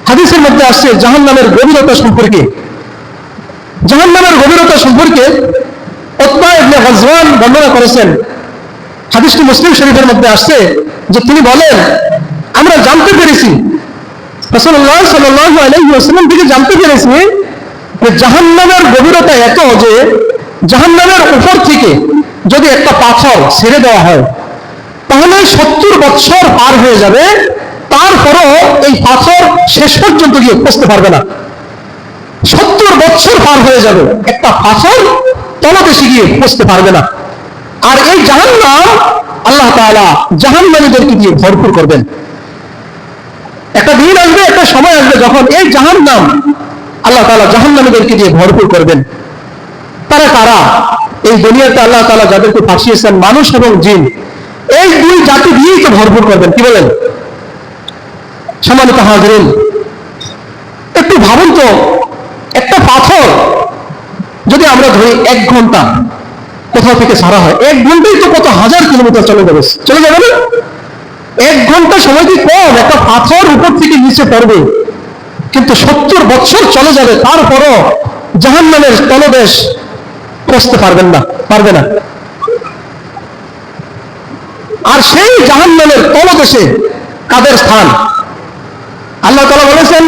হাদিসের মধ্যে আসছে জাহান্নামের গভীরতা সম্পর্কে। জাহান্নামের গভীরতা সম্পর্কে উতবা ইবনে গাজওয়ান বর্ণনা করেছেন। হাদিসটি মুসলিম শরীফের মধ্যে আসছে যে তিনি বলেন, আমরা জানতে পেরেছি, রাসূলুল্লাহ সাল্লাল্লাহু আলাইহি ওয়াসাল্লাম থেকে জানতে পেরেছি যে জাহান্নামের গভীরতা এত যে জাহান্নামের উপর থেকে যদি একটা পাথর ছেড়ে দেওয়া হয় তাহলে 70 বছর পার হয়ে যাবে, তারপরও এই পাথর শেষ পর্যন্ত গিয়ে পৌঁছতে পারবে না। 70 বছর পার হয়ে যাবে, একটা পাথর তলদেশে গিয়ে পৌঁছতে পারবে না। আর এই জাহান্নাম আল্লাহ তাআলা জাহান্নামীদেরকে দিয়ে ভরপুর করবেন। একটা দিন আসবে, একটা সময় আসবে যখন এই জাহান্নাম আল্লাহ তাআলা জাহান্নামীদেরকে দিয়ে ভরপুর করবেন। তারা কারা? এই দুনিয়াতে আল্লাহ তাআলা যাদেরকে পাঠিয়েছেন, মানুষ এবং জিন, এই দুই জাতি দিয়েই তো ভরপুর করবেন। কি বলেন? সম্মানিত হাজিরিন, একটু ভাবুন তো, একটা পাথর যদি আমরা ধরি 1 ঘন্টা কোথাও থেকে ছাড়া হয়, 1 ঘন্টায় তো কত হাজার কিলোমিটার চলে যাবে না? 1 ঘন্টা সময় কি কম? একটা পাথর উপর থেকে নিচে পড়বে, কিন্তু 70 বছর চলে যাবে, তারপরও জাহান্নামের তলদেশ পৌঁছতে পারবে না। আর সেই জাহান্নামের তলদেশে কাদের স্থান? আল্লাহ তাআলা বলেছেন,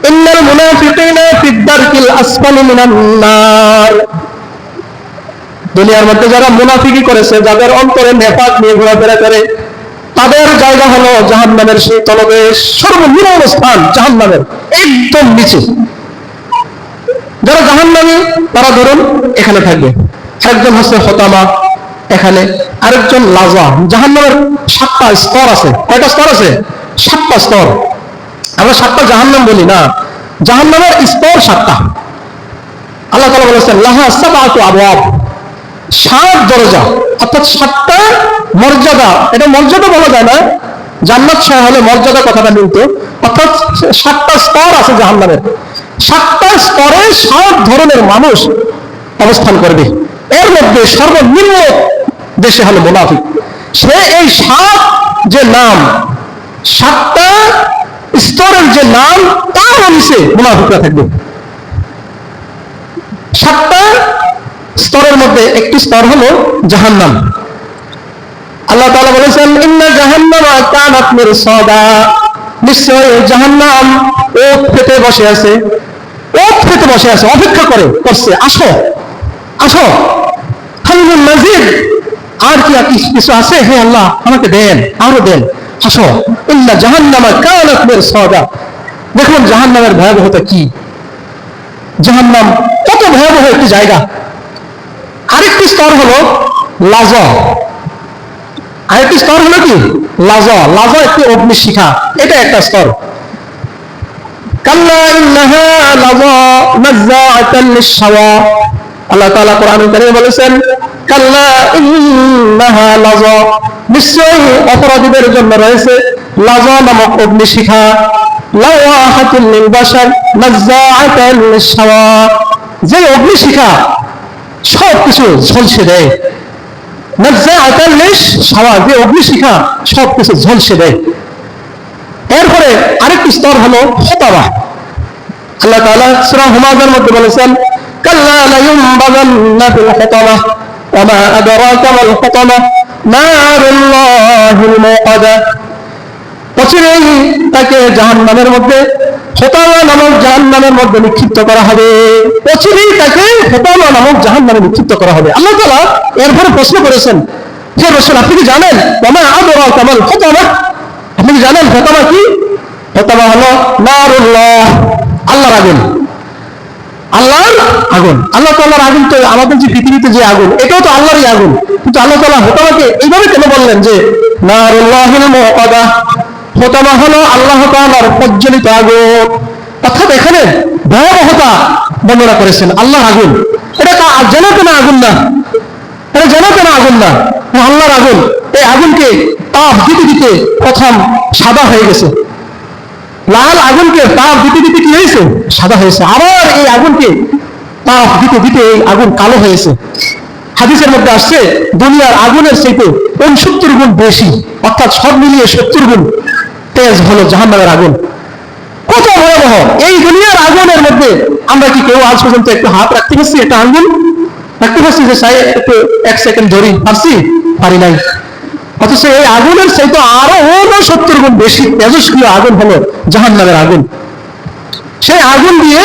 ইন্নাল মুনাফিকিনা ফিদ দারকিল আসফালি মিনান নার। দুনিয়ার মধ্যে যারা মুনাফিকি করেছে, যাদের অন্তরে নেফাক নিয়ে ঘোরাফেরা করে, তাদের জায়গা হলো জাহান্নামের সেই তলদেশ, সর্বনিম্ন স্থান জাহান্নামের একদম নিচে। যারা জাহান্নামী তারা ধরুন এখানে থাকবে, একজন হচ্ছে হতামা এখানে, আরেকজন লাজা। জাহান্নামের 7টা স্তর আছে। কয়টা স্তর আছে? 7টা স্তর। আমরা 7টা জাহান্নাম বলি না, জাহান্নামের স্তর 7টা। আল্লাহ তাআলা বলেছেন, লাহা সাবআতু আবওয়াব, 7 দরজা, অর্থাৎ 7টা মর্যাদা। এটা মর্যাদা বলা যায় না, জান্নাত সহ হলে মর্যাদা কথাটা মিলত। অর্থাৎ 7টা স্তর আছে জাহান্নামের। 7টা স্তরে 7 ধরনের মানুষ অবস্থান করবে। এর মধ্যে সর্বনিম্ন দেশে হলো মুনাফিক। সে এই 7 যে নাম, 7টা স্তরের যে নাম, তার নিচে মুনাফিকরা থাকবে। 7টা স্তরের মধ্যে একটি স্তর হলো জাহান্নাম। আল্লাহ তাআলা বলেছেন, ইন্না জাহান্নামা কানাত মিরসাদা, নিশ্চয় জাহান্নাম ওট পেতে বসে আছে, অপেক্ষা করছে, আসো হালুল মাজিদ, আর কি কিছু আছে? হে আল্লাহ, আমাকে দেন, আরো দেন, আসো। ইন্না জাহান্নামা কানাত মিরসাদা। দেখুন জাহান্নামের ভয়াবহতা কি, জাহান্নাম কত ভয়াবহ একটি জায়গা। আরেকটি স্তর হলো লাজা। আরেকটি স্তর হলো কি? লাজা একটি অগ্নিশিখা, এটা একটা স্তর। কাল্লা ইন্নাহা লাযা নাযাআতান লিশ-শাওয়া। আল্লাহ তাআলা কোরআনুল কারীমে বলেছেন, কাল্লা ইন্নাহা লাযা, নিশ্চয়ই অপরাধীদের জন্য রয়েছে লাযা নামক অগ্নিশিখা। লাওয়াহাতুল লিল বাশার নাযাআতান লিশ-শাওয়া, যে অগ্নিশিখা সবকিছু ঝলসে দেয়। নাযাআতান লিশ-শাওয়া, যে অগ্নিশিখা সবকিছু ঝলসে দেয়। এরপরে আরেকটি স্তর হলো হতামা। আল্লাহ তাআলা সূরা হুমাযার মধ্যে বলেছেন, কাল্লা লায়ুমবাযান্না ফিল হুতামা ওয়া মা আদরাকা মাল হুতামা নারুল্লাহিল মুকাদা। অচিরেই তাকে জাহান্নামের মধ্যে, হুতামা নামক জাহান্নামের মধ্যে নিক্ষিপ্ত করা হবে। অচিরেই তাকে হুতামা নামক জাহান্নামে নিক্ষিপ্ত করা হবে। আল্লাহ তাআলা এরপরে প্রশ্ন করেছেন, হে রাসূল, আপনি কি জানেন ওয়া মা আদরাকা মাল হুতামা? আপনি কি জানেন হুতামা কি? হুতামা হলো নারুল্লাহ, আল্লাহর আগুন। আল্লাহ তাআলার আগুন। তো আমাদের যে পৃথিবীতে যে আগুন, এটাও তো আল্লাহরই আগুন, কিন্তু আল্লাহ তাআলা হুতামাকে এইভাবে কেন বললেন যে নারুল্লাহিল মুকাদা? হুতামা হলো আল্লাহ তাআলার প্রজ্বলিত আগুন। অর্থাৎ এখানে ভয়াবহতা বর্ণনা করেছেন আল্লাহর আগুন। এটা যেন কেন আগুন না, আল্লাহর আগুন। এই আগুনকে তাপ দিতে দিতে প্রথম সাদা হয়ে গেছে, লাল আগুনকে তাপ দিতে দিতে কি হয়েছে? সাদা হয়েছে। আবার এই আগুনকে তাপ দিতে দিতে এই আগুন কালো হয়েছে। হাদিসের মধ্যে আসছে, দুনিয়ার আগুনের চাইতে 69 গুণ বেশি, অর্থাৎ সব মিলিয়ে 70 গুণ তেজ হলো জাহান্নামের আগুন। কত ভয়াবহ এই দুনিয়ার আগুনের মধ্যে! আমরা কি কেউ আজ পর্যন্ত একটু হাত রাখতে পারছি, একটা আঙ্গুল রাখতে পারছি যে সাই একটু 1 সেকেন্ড ধরি? পারি নাই। অথচ এই আগুনের চাইতে আরো 70 গুণ বেশি তেজস্ক্রিয় আগুন হলো জাহান্নামের আগুন। সেই আগুন দিয়ে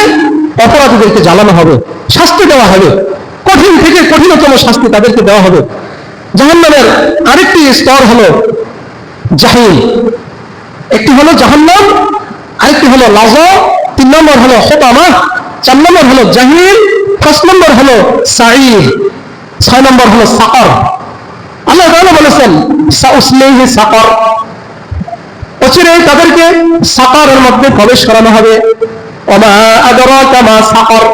অপরাধীদেরকে জ্বালানো হবে, শাস্তি দেওয়া হবে, কঠিন থেকে কঠিনতম শাস্তি তাদেরকে দেওয়া হবে। জাহান্নামের আরেকটি স্তর হলো জাহিল। একটি হলো জাহান্নাম, আরেকটি হলো লাজা, 3 নম্বর হলো হোতামা, 4 নম্বর হলো জাহিল, 5 নম্বর হলো সাঈর, 6 নম্বর হলো সাকর। আল্লাহ তাআলা বলেছেন সাউসলিহি সাকর, অচিরেই তাদেরকে সাকরের মধ্যে প্রবেশ করানো হবে। ওমা আদরাকা মা সাকর,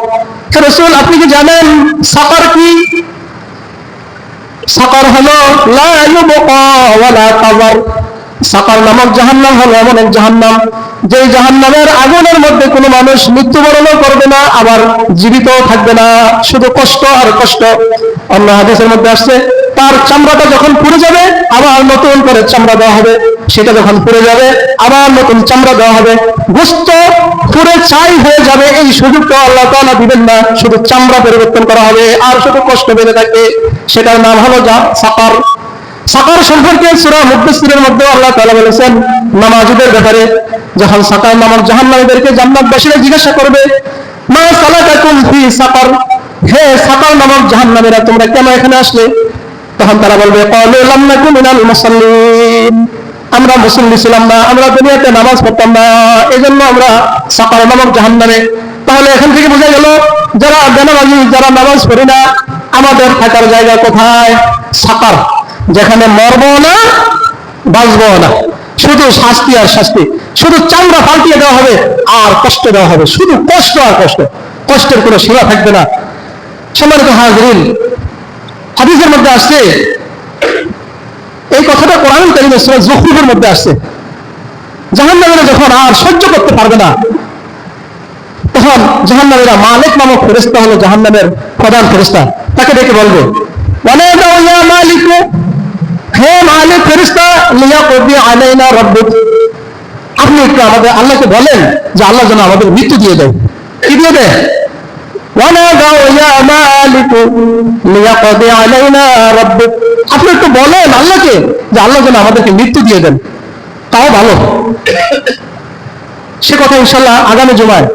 হে রাসূল আপনি কি জানেন সাকর কি? সাকর হলো লা ইউবকা ওয়ালা তাযার। সাকর নামক জাহান্নাম হলো এমন এক জাহান্নাম, যে জাহান্নামের আগুনের মধ্যে কোনো মানুষ মৃত্যুবরণও করবে না, আবার জীবিতও থাকবে না, শুধু কষ্ট আর কষ্ট। অন্য হাদিসের মধ্যে আসছে তার চামড়াটা যখন পুড়ে যাবে আবার নতুন করে চামড়া দেওয়া হবে, সেটা যখন পুড়ে যাবে আবার নতুন চামড়া দেওয়া হবে, গোশত পুড়ে ছাই হয়ে যাবে, এই সুযোগটা আল্লাহ তাআলা দিবেন না, শুধু চামড়া পরিবর্তন করা হবে আর শুধু কষ্ট বেড়ে থাকবে। সেটার নাম হলো সাকর। সাকর সম্পর্কে সূরা মুদ্দাসসিরের মধ্যে আল্লাহ তাআলা বলেছেন নামাজীদের ব্যাপারে, যখন সাকর নামক জাহান্নামীদেরকে জান্নাতবাসীরা জিজ্ঞাসা করবে মা সালাকাকুম ফি সাকর, হে সাকর নামক জাহান্নামীরা তোমরা কেন এখানে আসলে? তখন তারা বলবে ক্বালু লাম নাকু মিনাল মুসাল্লিন, আমরা মুসল্লি ছিলাম না, আমরা দুনিয়াতে নামাজ পড়তাম না, এজন্য আমরা সাকর নামক জাহান্নামে। তাহলে এখান থেকে বোঝা গেল যারা বেনামাজি, যারা নামাজ পড়ি না, আমাদের থাকার জায়গা কোথায়? সাকর, যেখানে মরবো না বাঁচবো না, শুধু শাস্তি আর শাস্তি, শুধু চামড়া পাল্টিয়ে দেওয়া হবে আর কষ্ট দেওয়া হবে, শুধু কষ্ট আর কষ্ট, কষ্টের কোনো সীমা থাকবে না। সম্মানিত হাজরিন, হাদিসের মধ্যে আসছে, এই কথাটা কোরআনুল কারীমের সূরা যুখরুফের মধ্যে আসছে, জাহান্নামীরা যখন আর সহ্য করতে পারবে না, তখন জাহান্নামীরা মালিক নামক ফেরেশতা হলো জাহান্নামের প্রধান ফেরেশতা, তাকে ডেকে বলবে ওয়ানাদাউ ইয়া মালিক, হে মালিক ফেরেশতা, লিয়াকদি আলাইনা রাব্বুক, আপনি একটু আমাদের আল্লাহকে বলেন যে আল্লাহ যেন আমাদের মৃত্যু দিয়ে দেয়। কি দিয়ে দেয়? ওয়ানাদাউ ইয়া মালিক লিয়াকদি আলাইনা রাব্বুক, আপনি একটু বলেন আল্লাহকে যে আল্লাহ যেন আমাদেরকে মৃত্যু দিয়ে দেন, তাও ভালো। সে কথা ইনশাআল্লাহ আগামী জুমায়